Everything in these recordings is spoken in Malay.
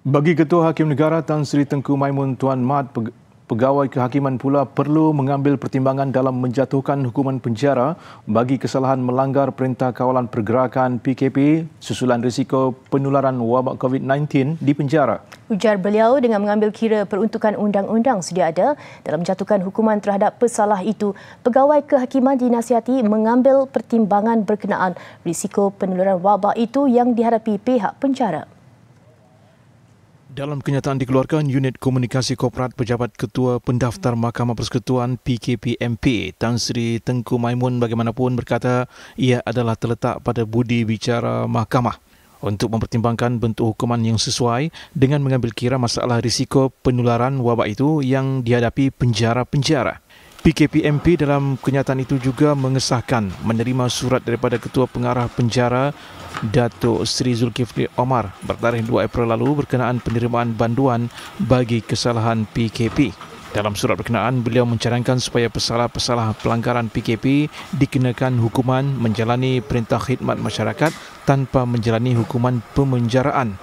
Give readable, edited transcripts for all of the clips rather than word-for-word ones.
Bagi Ketua Hakim Negara Tan Sri Tengku Maimun Tuan Mat, pegawai kehakiman pula perlu mengambil pertimbangan dalam menjatuhkan hukuman penjara bagi kesalahan melanggar Perintah Kawalan Pergerakan PKP susulan risiko penularan wabak COVID-19 di penjara. Ujar beliau dengan mengambil kira peruntukan undang-undang sedia ada dalam menjatuhkan hukuman terhadap pesalah itu, pegawai kehakiman dinasihati mengambil pertimbangan berkenaan risiko penularan wabak itu yang dihadapi pihak penjara. Dalam kenyataan dikeluarkan Unit Komunikasi Korporat Pejabat Ketua Pendaftar Mahkamah Persekutuan PKP-MP, Tan Sri Tengku Maimun bagaimanapun berkata ia adalah terletak pada budi bicara mahkamah untuk mempertimbangkan bentuk hukuman yang sesuai dengan mengambil kira masalah risiko penularan wabak itu yang dihadapi penjara-penjara. PKP-MP dalam kenyataan itu juga mengesahkan menerima surat daripada Ketua Pengarah Penjara Datuk Seri Zulkifli Omar bertarikh 2 April lalu berkenaan penerimaan banduan bagi kesalahan PKP. Dalam surat berkenaan, beliau mencadangkan supaya pesalah-pesalah pelanggaran PKP dikenakan hukuman menjalani perintah khidmat masyarakat tanpa menjalani hukuman pemenjaraan.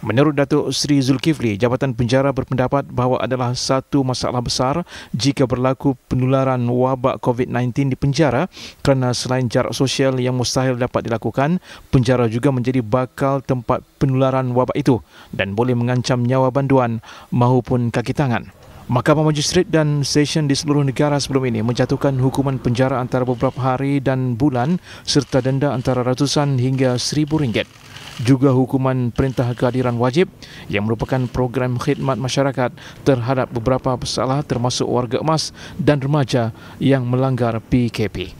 Menurut Datuk Seri Zulkifli, Jabatan Penjara berpendapat bahawa adalah satu masalah besar jika berlaku penularan wabak COVID-19 di penjara kerana selain jarak sosial yang mustahil dapat dilakukan, penjara juga menjadi bakal tempat penularan wabak itu dan boleh mengancam nyawa banduan maupun kaki tangan. Mahkamah Magistrate dan Session di seluruh negara sebelum ini menjatuhkan hukuman penjara antara beberapa hari dan bulan serta denda antara ratusan hingga RM1,000. Juga hukuman perintah kehadiran wajib yang merupakan program khidmat masyarakat terhadap beberapa pesalah termasuk warga emas dan remaja yang melanggar PKP.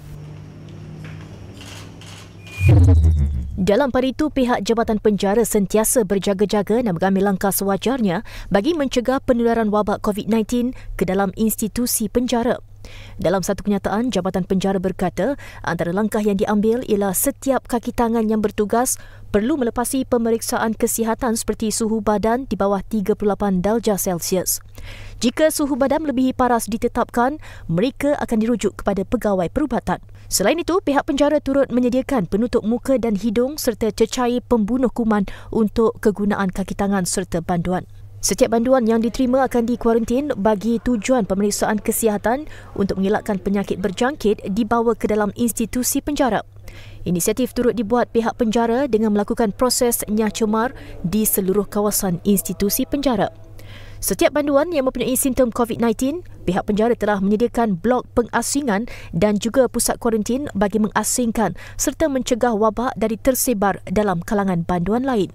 Dalam pada itu, pihak Jabatan Penjara sentiasa berjaga-jaga dan mengambil langkah sewajarnya bagi mencegah penularan wabak COVID-19 ke dalam institusi penjara. Dalam satu kenyataan, Jabatan Penjara berkata antara langkah yang diambil ialah setiap kaki tangan yang bertugas perlu melepasi pemeriksaan kesihatan seperti suhu badan di bawah 38 darjah Celsius. Jika suhu badan melebihi paras ditetapkan, mereka akan dirujuk kepada pegawai perubatan. Selain itu, pihak penjara turut menyediakan penutup muka dan hidung serta cecair pembunuh kuman untuk kegunaan kaki tangan serta banduan. Setiap banduan yang diterima akan dikuarantin bagi tujuan pemeriksaan kesihatan untuk mengelakkan penyakit berjangkit dibawa ke dalam institusi penjara. Inisiatif turut dibuat pihak penjara dengan melakukan proses nyah cemar di seluruh kawasan institusi penjara. Setiap banduan yang mempunyai simptom COVID-19, pihak penjara telah menyediakan blok pengasingan dan juga pusat kuarantin bagi mengasingkan serta mencegah wabak dari tersebar dalam kalangan banduan lain.